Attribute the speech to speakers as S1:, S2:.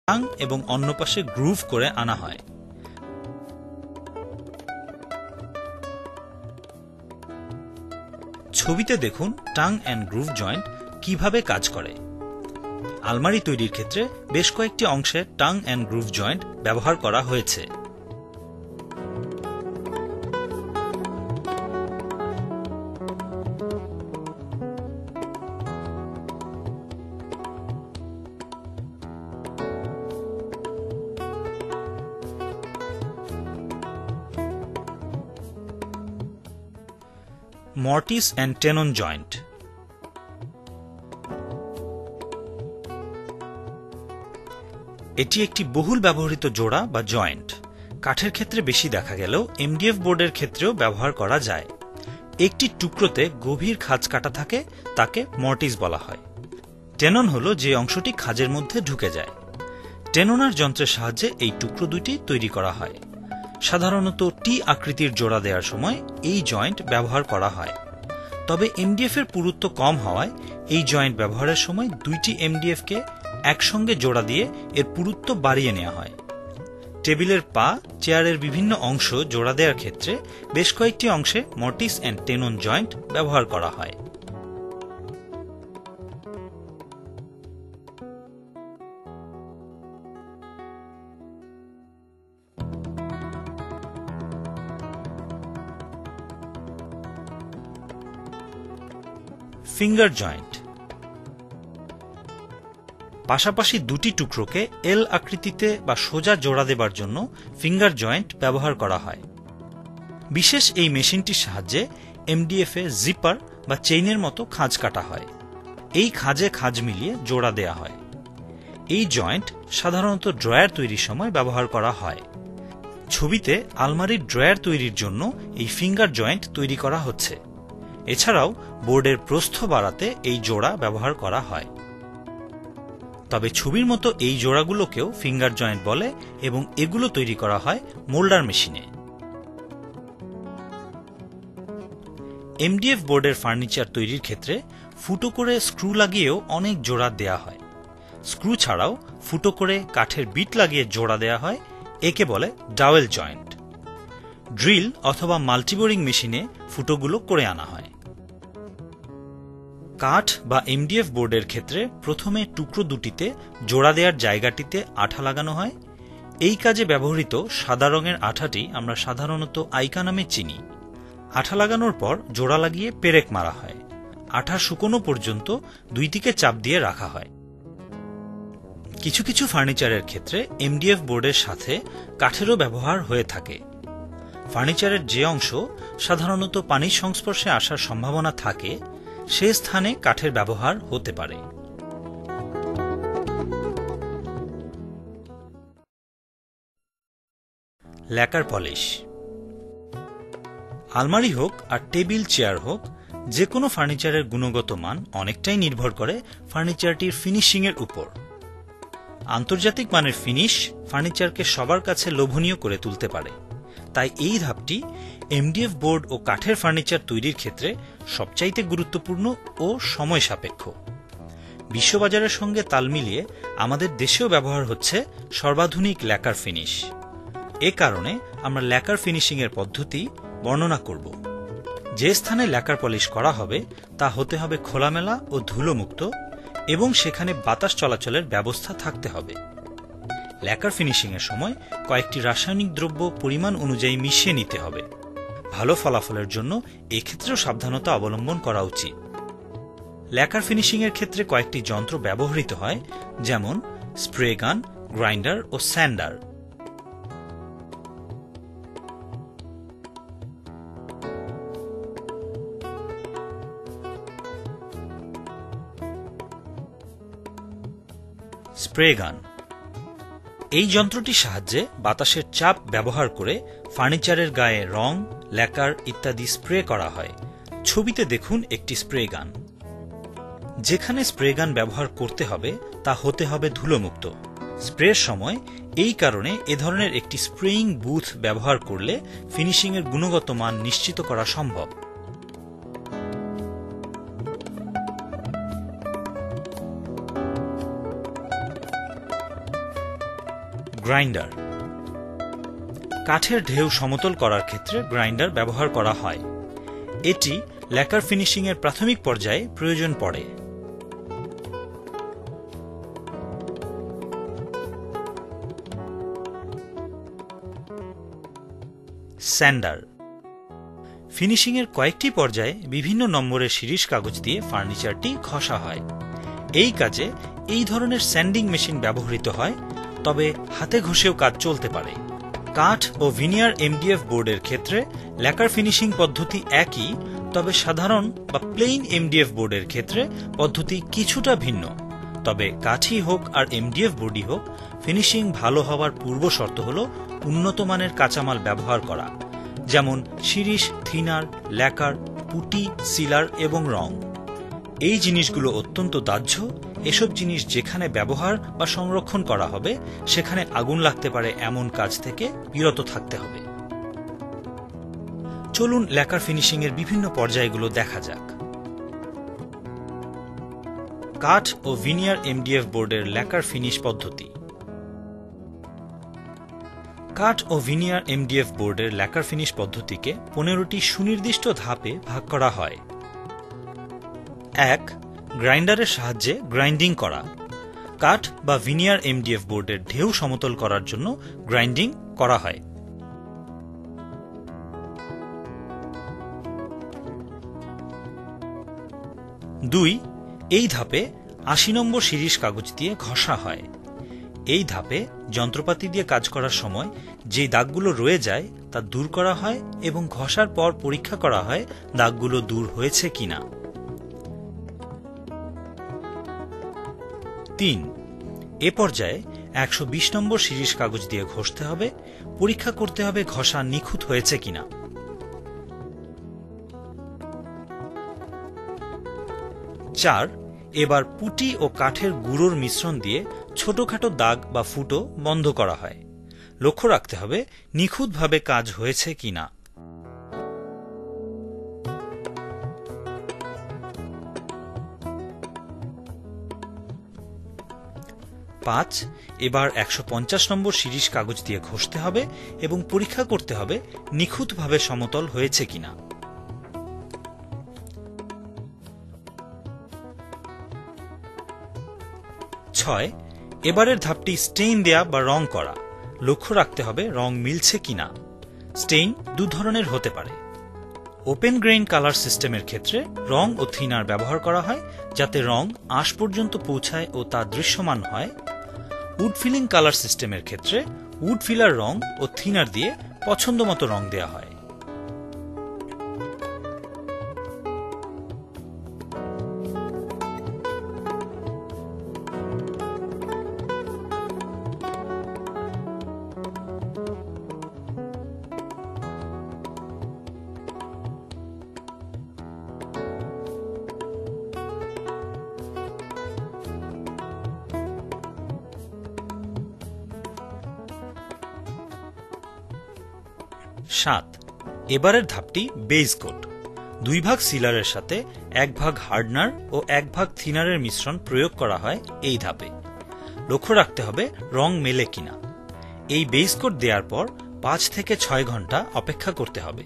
S1: Tongue এবং অন্য পাশে গ্রুভ করে আনা হয়। ছবিতে দেখুন টাং অ্যান্ড গ্রুভ জয়েন্ট কিভাবে কাজ করে। আলমারি তৈরির ক্ষেত্রে বেশ কয়েকটি অংশে টাং অ্যান্ড গ্রুভ জয়েন্ট ব্যবহার করা হয়েছে। Mortis and tenon joint. এটি একটি বহুল ব্যবহৃত জোড়া বা জয়েন্ট। কাঠের ক্ষেত্রে বেশি দেখা গেলেও এমডিএফ বোর্ডের ক্ষেত্রেও ব্যবহার করা যায়। একটি টুকরোতে গভীর খাঁজ কাটা থাকে, তাকে মর্টিস বলা হয়। টেনন হল যে অংশটি খাঁজের মধ্যে ঢুকে যায়। টেননার যন্ত্রের সাহায্যে এই টুকরো দুইটি তৈরি করা হয়। সাধারণত টি আকৃতির জোড়া দেওয়ার সময় এই জয়েন্ট ব্যবহার করা হয়। তবে এমডিএফ এর পুরুত্ব কম হওয়ায় এই জয়েন্ট ব্যবহারের সময় দুইটি এমডিএফ কে একসঙ্গে জোড়া দিয়ে এর পুরুত্ব বাড়িয়ে নেওয়া হয়। টেবিলের পা, চেয়ারের বিভিন্ন অংশ জোড়া দেওয়ার ক্ষেত্রে বেশ কয়েকটি অংশে মর্টিস অ্যান্ড টেনন জয়েন্ট ব্যবহার করা হয়। Finger joint. পাশাপাশি দুটি টুকরোকে এল আকৃতিতে বা সোজা জোড়া দেবার জন্য ফিঙ্গার জয়েন্ট ব্যবহার করা হয়। বিশেষ এই মেশিনটির সাহায্যে এমডিএফ এ জিপার বা চেইনের মতো খাঁজ কাটা হয়। এই খাঁজে খাঁজ মিলিয়ে জোড়া দেয়া হয়। এই জয়েন্ট সাধারণত ড্রয়ার তৈরির সময় ব্যবহার করা হয়। ছবিতে আলমারির ড্রয়ার তৈরির জন্য এই ফিঙ্গার জয়েন্ট তৈরি করা হচ্ছে। এছাড়াও বোর্ডের প্রস্থ বাড়াতে এই জোড়া ব্যবহার করা হয়। তবে ছবির মতো এই জোড়াগুলোকেও ফিঙ্গার জয়েন্ট বলে এবং এগুলো তৈরি করা হয় মোল্ডার মেশিনে। এমডিএফ বোর্ডের ফার্নিচার তৈরির ক্ষেত্রে ফুটো করে স্ক্রু লাগিয়েও অনেক জোড়া দেয়া হয়। স্ক্রু ছাড়াও ফুটো করে কাঠের বিট লাগিয়ে জোড়া দেয়া হয়, একে বলে ডাওয়েল জয়েন্ট। ড্রিল অথবা মাল্টিবোরিং মেশিনে ফুটোগুলো করে আনা হয়। কাঠ বা এমডিএফ বোর্ডের ক্ষেত্রে প্রথমে টুকরো দুটিতে জোড়া দেওয়ার জায়গাটিতে আঠা লাগানো হয়। এই কাজে ব্যবহৃত সাদা রঙের আঠাটি আমরা সাধারণত আইকা নামে চিনি। আঠা লাগানোর পর জোড়া লাগিয়ে পেরেক মারা হয়। আঠা শুকনো পর্যন্ত দুই দিকে চাপ দিয়ে রাখা হয়। কিছু কিছু ফার্নিচারের ক্ষেত্রে এমডিএফ বোর্ডের সাথে কাঠেরও ব্যবহার হয়ে থাকে। ফার্নিচারের যে অংশ সাধারণত পানির সংস্পর্শে আসার সম্ভাবনা থাকে, সে স্থানে কাঠের ব্যবহার হতে পারে। Lacquer polish. আলমারি হোক আর টেবিল চেয়ার হোক, যে কোনো ফার্নিচারের গুণগত মান অনেকটাই নির্ভর করে ফার্নিচারটির ফিনিশিংয়ের উপর। আন্তর্জাতিক মানের ফিনিশ ফার্নিচারকে সবার কাছে লোভনীয় করে তুলতে পারে। তাই এই ধাপটি এমডিএফ বোর্ড ও কাঠের ফার্নিচার তৈরির ক্ষেত্রে সবচাইতে গুরুত্বপূর্ণ ও সময় সাপেক্ষ। বিশ্ববাজারের সঙ্গে তাল মিলিয়ে আমাদের দেশেও ব্যবহার হচ্ছে সর্বাধুনিক ল্যাকার ফিনিশ। এ কারণে আমরা ল্যাকার ফিনিশিং এর পদ্ধতি বর্ণনা করব। যে স্থানে ল্যাকার পলিশ করা হবে তা হতে হবে খোলামেলা ও ধুলোমুক্ত এবং সেখানে বাতাস চলাচলের ব্যবস্থা থাকতে হবে। ল্যাকার ফিনিশিং এর সময় কয়েকটি রাসায়নিক দ্রব্য পরিমাণ অনুযায়ী মিশিয়ে নিতে হবে। ভালো ফলাফলের জন্য এক্ষেত্রেও সাবধানতা অবলম্বন করা উচিত। ল্যাকার ফিনিশিং এর ক্ষেত্রে কয়েকটি যন্ত্র ব্যবহৃত হয়, যেমন স্প্রে গান, গ্রাইন্ডার ও স্যান্ডার। স্প্রে গান। এই যন্ত্রটির সাহায্যে বাতাসের চাপ ব্যবহার করে ফার্নিচারের গায়ে রং, ল্যাকার ইত্যাদি স্প্রে করা হয়। ছবিতে দেখুন একটি স্প্রে গান। যেখানে স্প্রে গান ব্যবহার করতে হবে তা হতে হবে ধুলোমুক্ত। স্প্রের সময় এই কারণে এ ধরনের একটি স্প্রেইং বুথ ব্যবহার করলে ফিনিশিংয়ের গুণগত মান নিশ্চিত করা সম্ভব। গ্রাইন্ডার। কাঠের ঢেউ সমতল করার ক্ষেত্রে গ্রাইন্ডার ব্যবহার করা হয়। এটি ল্যাকার ফিনিশিং এর প্রাথমিক পর্যায়ে প্রয়োজন পড়ে। স্যান্ডার। ফিনিশিং এর কয়েকটি পর্যায়ে বিভিন্ন নম্বরের শিরিষ কাগজ দিয়ে ফার্নিচারটি ঘষা হয়। এই কাজে এই ধরনের স্যান্ডিং মেশিন ব্যবহৃত হয়, তবে হাতে ঘষেও কাজ চলতে পারে। কাঠ ও ভিনিয়ার এমডিএফ বোর্ডের ক্ষেত্রে ল্যাকার ফিনিশিং পদ্ধতি একই, তবে সাধারণ বা প্লেইন এমডিএফ বোর্ডের ক্ষেত্রে পদ্ধতি কিছুটা ভিন্ন। তবে কাঠই হোক আর এমডিএফ বোর্ডই হোক, ফিনিশিং ভালো হওয়ার পূর্ব শর্ত হল উন্নত মানের কাঁচামাল ব্যবহার করা, যেমন শিরিষ, থিনার, ল্যাকার, পুটি, সিলার এবং রং। এই জিনিসগুলো অত্যন্ত দাহ্য। এসব জিনিস যেখানে ব্যবহার বা সংরক্ষণ করা হবে সেখানে আগুন লাগতে পারে এমন কাজ থেকে বিরত থাকতে হবে। চলুন ল্যাকার ফিনিশিং এর বিভিন্ন পর্যায়গুলো দেখা যাক। কাঠ ও ভিনিয়ার এমডিএফ বোর্ডের ল্যাকার ফিনিশ পদ্ধতি। কাঠ ও ভিনিয়ার এমডিএফ বোর্ডের ল্যাকার ফিনিশ পদ্ধতিকে 15টি সুনির্দিষ্ট ধাপে ভাগ করা হয়। 1. গ্রাইন্ডারের সাহায্যে গ্রাইন্ডিং করা। কাঠ বা ভিনিয়ার এমডিএফ বোর্ডের ঢেউ সমতল করার জন্য গ্রাইন্ডিং করা হয়। 2. এই ধাপে 80 নম্বর শিরিষ কাগজ দিয়ে ঘষা হয়। এই ধাপে যন্ত্রপাতি দিয়ে কাজ করার সময় যে দাগগুলো রয়ে যায় তা দূর করা হয় এবং ঘষার পর পরীক্ষা করা হয় দাগগুলো দূর হয়েছে কিনা। 3. এ পর্যায়ে 120 নম্বর শিরিষ কাগজ দিয়ে ঘষতে হবে, পরীক্ষা করতে হবে ঘষা নিখুঁত হয়েছে কিনা। 4. এবার পুটি ও কাঠের গুঁড়োর মিশ্রণ দিয়ে ছোটখাটো দাগ বা ফুটো বন্ধ করা হয়। লক্ষ্য রাখতে হবে নিখুঁতভাবে কাজ হয়েছে কিনা। 5. এবার 150 নম্বর শিরিষ কাগজ দিয়ে ঘষতে হবে এবং পরীক্ষা করতে হবে নিখুঁতভাবে সমতল হয়েছে কিনা। 6. এবারের ধাপটি স্টেইন দেয়া বা রং করা। লক্ষ্য রাখতে হবে রং মিলছে কিনা। স্টেইন দু ধরনের হতে পারে। ওপেন গ্রেইন কালার সিস্টেমের ক্ষেত্রে রং ও থিনার ব্যবহার করা হয় যাতে রং আঁশ পর্যন্ত পৌঁছায় ও তা দৃশ্যমান হয়। উড ফিলিং কালার সিস্টেমের ক্ষেত্রে would filler wrong O thinner দিয়ে পছন্দমতো রং দেয়া হয়। 7. এবারের ধাপটি বেজ কোট। 2 ভাগ সিলারের সাথে 1 ভাগ হার্ডনার ও 1 ভাগ থিনারের মিশ্রণ প্রয়োগ করা হয় এই ধাপে। লক্ষ্য রাখতে হবে রং মেলে কিনা। এই বেজ কোট দেওয়ার পর 5 থেকে 6 ঘন্টা অপেক্ষা করতে হবে।